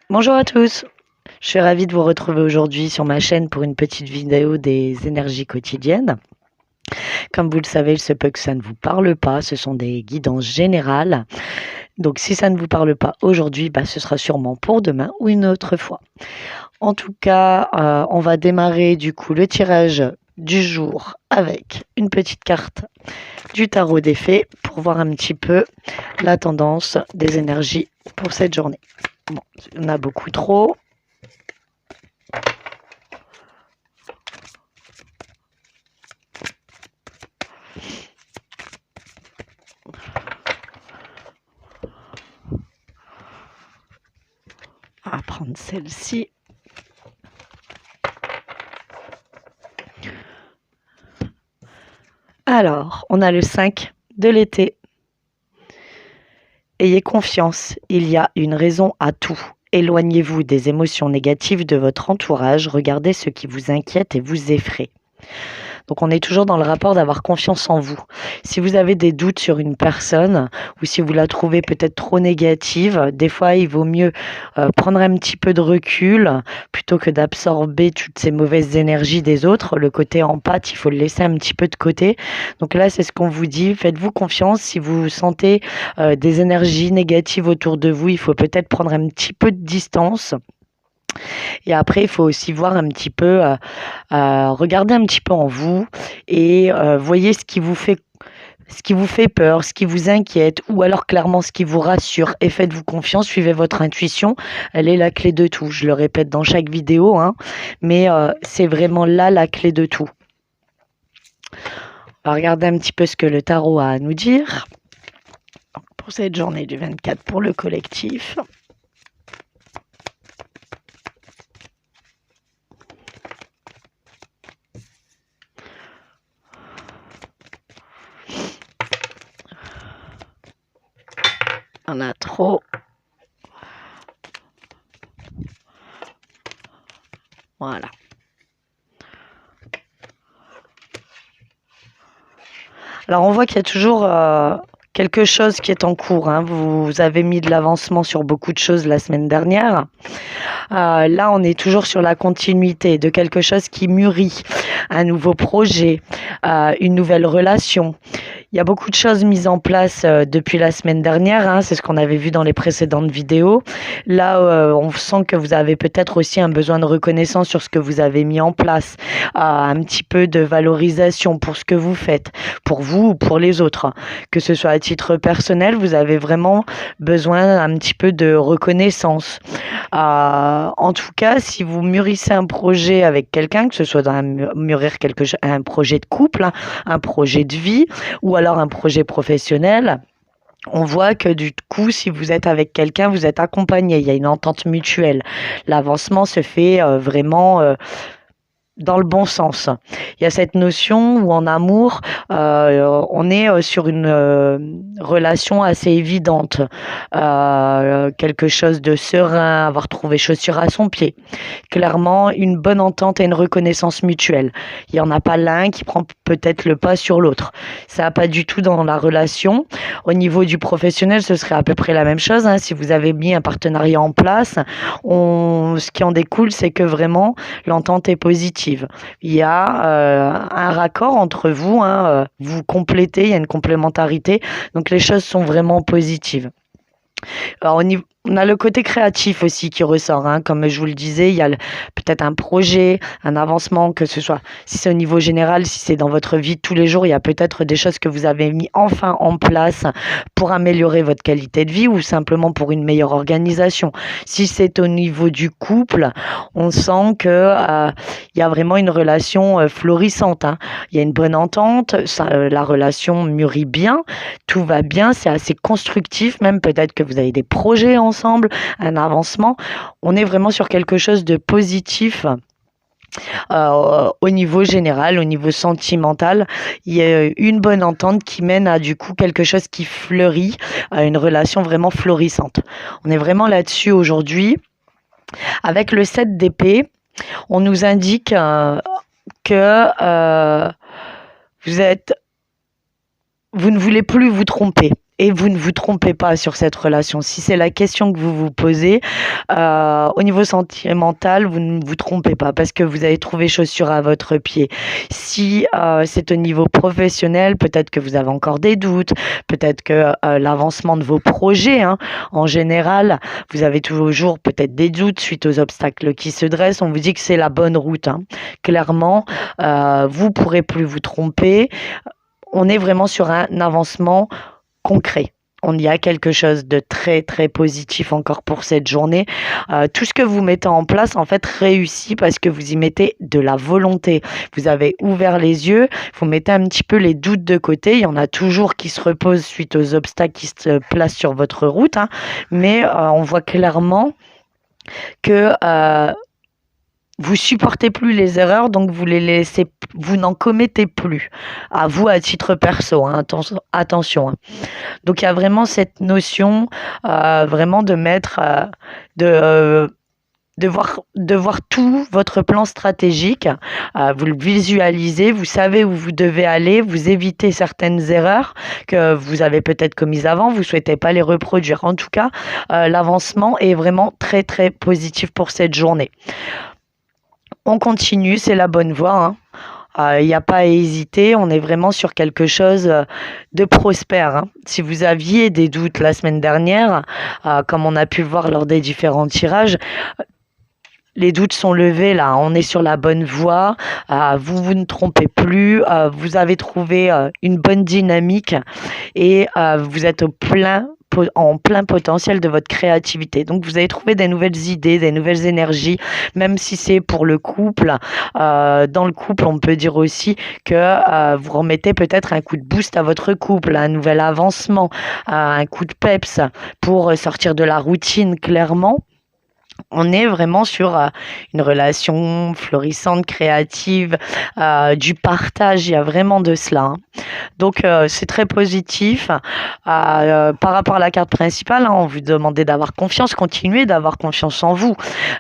Bonjour à tous, je suis ravie de vous retrouver aujourd'hui sur ma chaîne pour une petite vidéo des énergies quotidiennes. Comme vous le savez, il se peut que ça ne vous parle pas, ce sont des guidances générales. Donc si ça ne vous parle pas aujourd'hui, ce sera sûrement pour demain ou une autre fois. En tout cas, on va démarrer du coup le tirage du jour avec une petite carte du tarot des fées pour voir un petit peu la tendance des énergies pour cette journée. Bon, il y en a beaucoup trop. On va prendre celle-ci. Alors, on a le 5 de l'été. Ayez confiance, il y a une raison à tout. Éloignez-vous des émotions négatives de votre entourage, regardez ce qui vous inquiète et vous effraie. Donc on est toujours dans le rapport d'avoir confiance en vous. Si vous avez des doutes sur une personne ou si vous la trouvez peut-être trop négative, des fois il vaut mieux prendre un petit peu de recul plutôt que d'absorber toutes ces mauvaises énergies des autres. Le côté empathe, il faut le laisser un petit peu de côté. Donc là, c'est ce qu'on vous dit. Faites-vous confiance. Si vous sentez des énergies négatives autour de vous, il faut peut-être prendre un petit peu de distance. Et après, il faut aussi voir un petit peu, regarder un petit peu en vous et voyez ce qui vous fait peur, ce qui vous inquiète, ou alors clairement ce qui vous rassure. Et faites-vous confiance, suivez votre intuition. Elle est la clé de tout. Je le répète dans chaque vidéo, mais c'est vraiment là la clé de tout. On va regarder un petit peu ce que le tarot a à nous dire pour cette journée du 24 pour le collectif. On a trop. Voilà. Alors on voit qu'il y a toujours quelque chose qui est en cours. Vous avez mis de l'avancement sur beaucoup de choses la semaine dernière. Là, on est toujours sur la continuité de quelque chose qui mûrit, un nouveau projet, une nouvelle relation. Il y a beaucoup de choses mises en place depuis la semaine dernière, c'est ce qu'on avait vu dans les précédentes vidéos. Là, on sent que vous avez peut-être aussi un besoin de reconnaissance sur ce que vous avez mis en place, un petit peu de valorisation pour ce que vous faites, pour vous ou pour les autres. Que ce soit à titre personnel, vous avez vraiment besoin un petit peu de reconnaissance. En tout cas, si vous mûrissez un projet avec quelqu'un, que ce soit mûrir un projet de couple, un projet de vie, ou alors un projet professionnel, on voit que du coup, si vous êtes avec quelqu'un, vous êtes accompagné, il y a une entente mutuelle. L'avancement se fait vraiment dans le bon sens. Il y a cette notion où en amour, on est sur une relation assez évidente, quelque chose de serein, avoir trouvé chaussure à son pied. Clairement, une bonne entente et une reconnaissance mutuelle. Il n'y en a pas l'un qui prend peut-être le pas sur l'autre. Ça n'a pas du tout dans la relation. Au niveau du professionnel, ce serait à peu près la même chose. Si vous avez mis un partenariat en place, ce qui en découle, c'est que vraiment, l'entente est positive. Il y a un raccord entre vous, vous complétez, il y a une complémentarité, donc les choses sont vraiment positives. Alors, on a le côté créatif aussi qui ressort, comme je vous le disais, il y a peut-être un projet, un avancement, que ce soit si c'est au niveau général, si c'est dans votre vie de tous les jours, il y a peut-être des choses que vous avez mis enfin en place pour améliorer votre qualité de vie ou simplement pour une meilleure organisation. Si c'est au niveau du couple, on sent que il y a vraiment une relation florissante. Il y a une bonne entente, la relation mûrit bien, tout va bien, c'est assez constructif, même peut-être que vous avez des projets ensemble, un avancement. On est vraiment sur quelque chose de positif. Au niveau général, au niveau sentimental, il y a une bonne entente qui mène à du coup quelque chose qui fleurit, à une relation vraiment florissante. On est vraiment là-dessus aujourd'hui. Avec le 7 d'épée, on nous indique que vous ne voulez plus vous tromper. et vous ne vous trompez pas sur cette relation. Si c'est la question que vous vous posez, au niveau sentimental, vous ne vous trompez pas parce que vous avez trouvé chaussure à votre pied. Si c'est au niveau professionnel, peut-être que vous avez encore des doutes, peut-être que l'avancement de vos projets, hein, en général, vous avez toujours peut-être des doutes suite aux obstacles qui se dressent. On vous dit que c'est la bonne route, hein. Clairement, vous pourrez plus vous tromper. On est vraiment sur un avancement concret. On y a quelque chose de très très positif encore pour cette journée. Tout ce que vous mettez en place en fait réussit parce que vous y mettez de la volonté. Vous avez ouvert les yeux, vous mettez un petit peu les doutes de côté. Il y en a toujours qui se reposent suite aux obstacles qui se placent sur votre route, hein. Mais on voit clairement que vous supportez plus les erreurs, donc vous les laissez, vous n'en commettez plus. À vous, à titre perso, hein, attention. Hein. Donc il y a vraiment cette notion, vraiment de mettre, de, de voir tout votre plan stratégique. Vous le visualisez, vous savez où vous devez aller, vous évitez certaines erreurs que vous avez peut-être commises avant, vous souhaitez pas les reproduire. En tout cas, l'avancement est vraiment très très positif pour cette journée. On continue, c'est la bonne voie, hein. Il n'y a pas à hésiter, on est vraiment sur quelque chose de prospère, hein. Si vous aviez des doutes la semaine dernière, comme on a pu le voir lors des différents tirages, les doutes sont levés là, on est sur la bonne voie, vous ne trompez plus, vous avez trouvé une bonne dynamique et vous êtes en plein potentiel de votre créativité. Donc vous allez trouver des nouvelles idées, des nouvelles énergies, même si c'est pour le couple. Dans le couple, on peut dire aussi que vous remettez peut-être un coup de boost à votre couple, un nouvel avancement, un coup de peps pour sortir de la routine clairement. On est vraiment sur une relation florissante, créative, du partage, il y a vraiment de cela, hein. Donc c'est très positif. Par rapport à la carte principale, hein, on vous demandait d'avoir confiance, continuez d'avoir confiance en vous.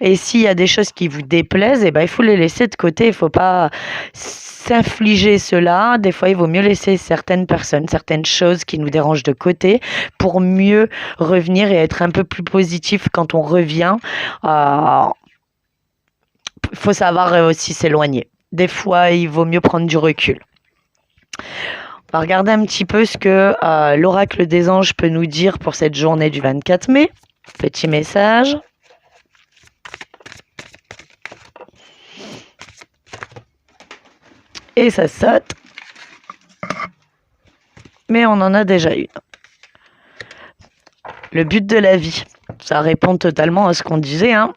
Et s'il y a des choses qui vous déplaisent, eh ben, il faut les laisser de côté, il ne faut pas s'infliger cela. Des fois, il vaut mieux laisser certaines personnes, certaines choses qui nous dérangent de côté pour mieux revenir et être un peu plus positif quand on revient. Il faut savoir aussi s'éloigner. Des fois, il vaut mieux prendre du recul. On va regarder un petit peu ce que l'oracle des anges peut nous dire pour cette journée du 24 mai. Petit message. Et ça saute. Mais on en a déjà une. Le but de la vie. Ça répond totalement à ce qu'on disait, hein.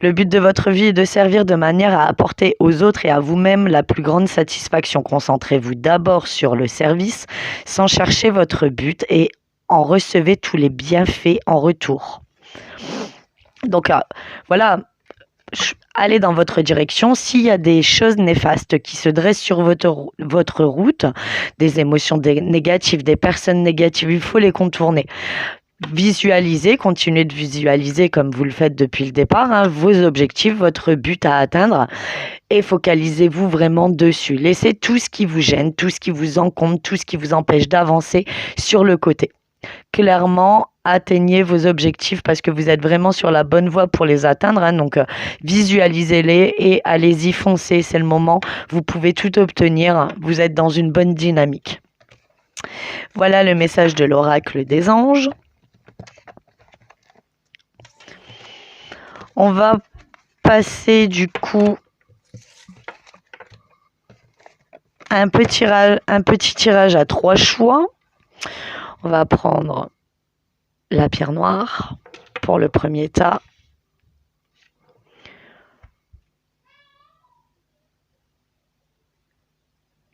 Le but de votre vie est de servir de manière à apporter aux autres et à vous-même la plus grande satisfaction. Concentrez-vous d'abord sur le service sans chercher votre but et en recevez tous les bienfaits en retour. Donc voilà, allez dans votre direction. S'il y a des choses néfastes qui se dressent sur votre route, des émotions négatives, des personnes négatives, il faut les contourner. Visualisez, continuez de visualiser comme vous le faites depuis le départ, hein, vos objectifs, votre but à atteindre et focalisez-vous vraiment dessus. Laissez tout ce qui vous gêne, tout ce qui vous encombre, tout ce qui vous empêche d'avancer sur le côté. Clairement, atteignez vos objectifs parce que vous êtes vraiment sur la bonne voie pour les atteindre, hein, donc visualisez-les et allez-y, foncez, c'est le moment, vous pouvez tout obtenir, vous êtes dans une bonne dynamique. Voilà le message de l'oracle des anges. On va passer du coup à un petit tirage à 3 choix. On va prendre la pierre noire pour le premier tas.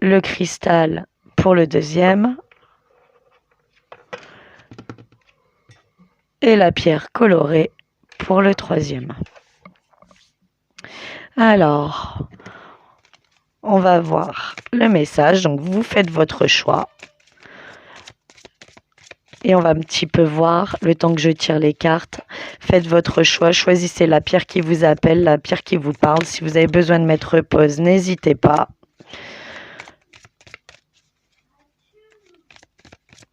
Le cristal pour le deuxième. Et la pierre colorée pour le troisième. Alors, on va voir le message. Donc, vous faites votre choix. Et on va un petit peu voir, le temps que je tire les cartes, faites votre choix, choisissez la pierre qui vous appelle, la pierre qui vous parle. Si vous avez besoin de mettre pause, n'hésitez pas.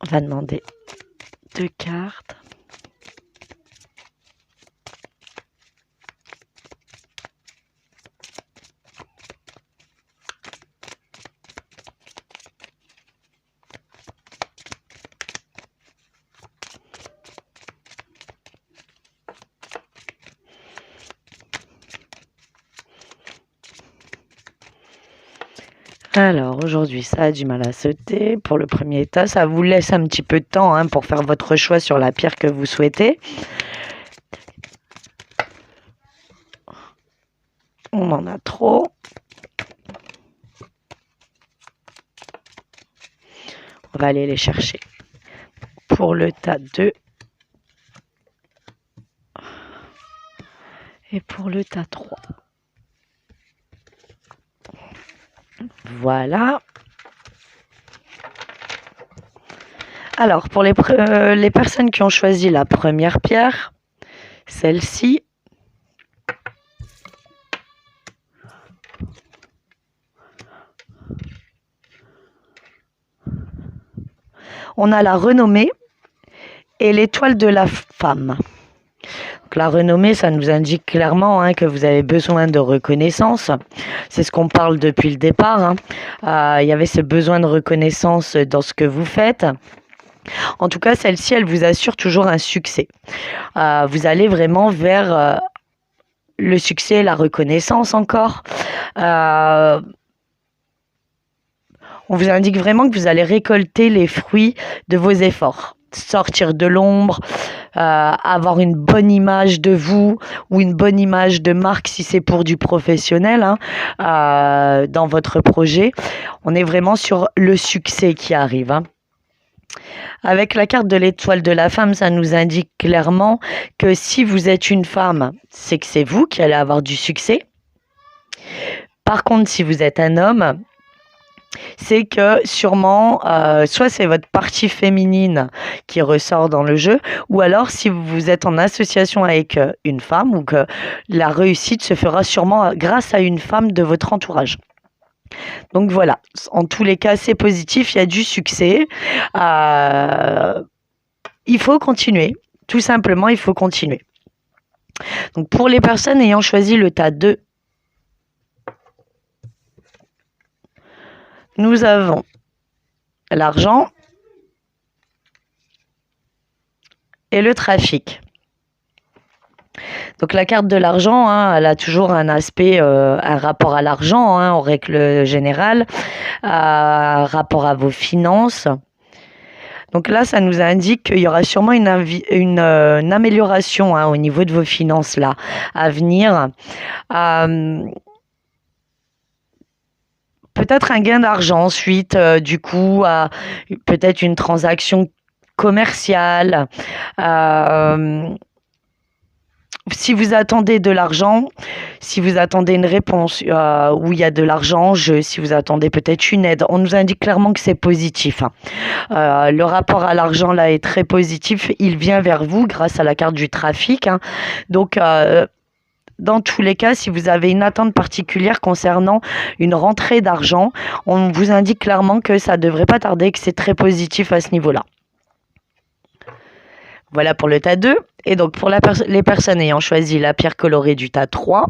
On va demander 2 cartes. Alors aujourd'hui, ça a du mal à sauter. Pour le premier tas, ça vous laisse un petit peu de temps pour faire votre choix sur la pierre que vous souhaitez. On en a trop. On va aller les chercher. Pour le tas 2. Et pour le tas 3. Voilà. Alors, pour les personnes qui ont choisi la première pierre, celle-ci, on a la renommée et l'étoile de la femme. Donc, la renommée, ça nous indique clairement que vous avez besoin de reconnaissance. C'est ce qu'on parle depuis le départ. Il y avait ce besoin de reconnaissance dans ce que vous faites. En tout cas, celle-ci, elle vous assure toujours un succès. Vous allez vraiment vers le succès, la reconnaissance encore. On vous indique vraiment que vous allez récolter les fruits de vos efforts. Sortir de l'ombre, avoir une bonne image de vous ou une bonne image de marque si c'est pour du professionnel dans votre projet. On est vraiment sur le succès qui arrive. Avec la carte de l'étoile de la femme, ça nous indique clairement que si vous êtes une femme, c'est que c'est vous qui allez avoir du succès. Par contre, si vous êtes un homme, c'est que sûrement, soit c'est votre partie féminine qui ressort dans le jeu, ou alors si vous êtes en association avec une femme, ou que la réussite se fera sûrement grâce à une femme de votre entourage. Donc voilà, en tous les cas, c'est positif, il y a du succès. Il faut continuer, tout simplement, il faut continuer. Donc pour les personnes ayant choisi le tas 2, nous avons l'argent et le trafic. Donc la carte de l'argent, elle a toujours un aspect, un rapport à l'argent, en règle générale, rapport à vos finances. Donc là, ça nous indique qu'il y aura sûrement une amélioration au niveau de vos finances là à venir. Peut-être un gain d'argent ensuite, du coup, peut-être une transaction commerciale. Si vous attendez de l'argent, si vous attendez une réponse où il y a de l'argent en jeu, si vous attendez peut-être une aide, on nous indique clairement que c'est positif. Le rapport à l'argent là est très positif, il vient vers vous grâce à la carte du trafic. Donc, dans tous les cas, si vous avez une attente particulière concernant une rentrée d'argent, on vous indique clairement que ça ne devrait pas tarder, que c'est très positif à ce niveau-là. Voilà pour le tas 2. Et donc pour les personnes ayant choisi la pierre colorée du tas 3,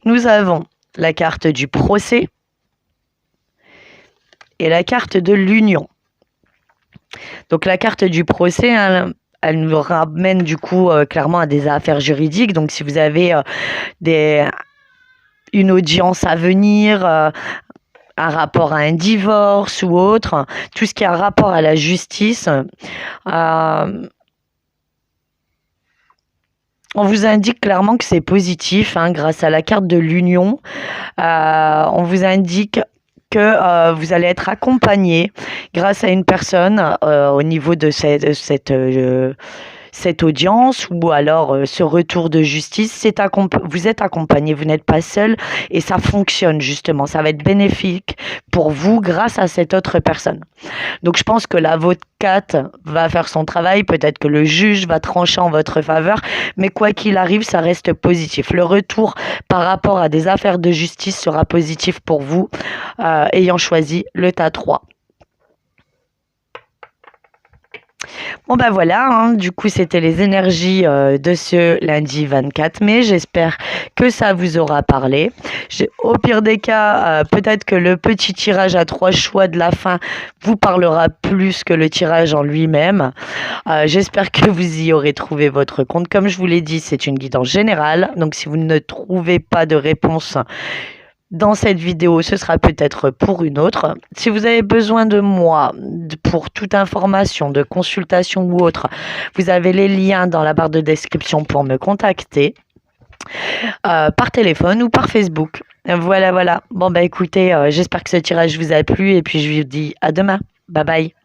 nous avons la carte du procès et la carte de l'union. Donc la carte du procès, elle nous ramène du coup clairement à des affaires juridiques. Donc si vous avez une audience à venir, un rapport à un divorce ou autre, tout ce qui a un rapport à la justice, on vous indique clairement que c'est positif grâce à la carte de l'union. On vous indique que vous allez être accompagné grâce à une personne au niveau de cette audience ou alors ce retour de justice. Vous êtes accompagné, vous n'êtes pas seul et ça fonctionne justement. Ça va être bénéfique pour vous grâce à cette autre personne. Donc je pense que l'avocate va faire son travail, peut-être que le juge va trancher en votre faveur, mais quoi qu'il arrive, ça reste positif. Le retour par rapport à des affaires de justice sera positif pour vous ayant choisi le tas 3. Bon bah voilà, hein, du coup c'était les énergies de ce lundi 24 mai. J'espère que ça vous aura parlé. Au pire des cas, peut-être que le petit tirage à 3 choix de la fin vous parlera plus que le tirage en lui-même. J'espère que vous y aurez trouvé votre compte. Comme je vous l'ai dit, c'est une guidance générale. Donc si vous ne trouvez pas de réponse dans cette vidéo, ce sera peut-être pour une autre. Si vous avez besoin de moi pour toute information, de consultation ou autre, vous avez les liens dans la barre de description pour me contacter par téléphone ou par Facebook. Voilà, voilà. Bon, bah écoutez, j'espère que ce tirage vous a plu et puis je vous dis à demain. Bye bye.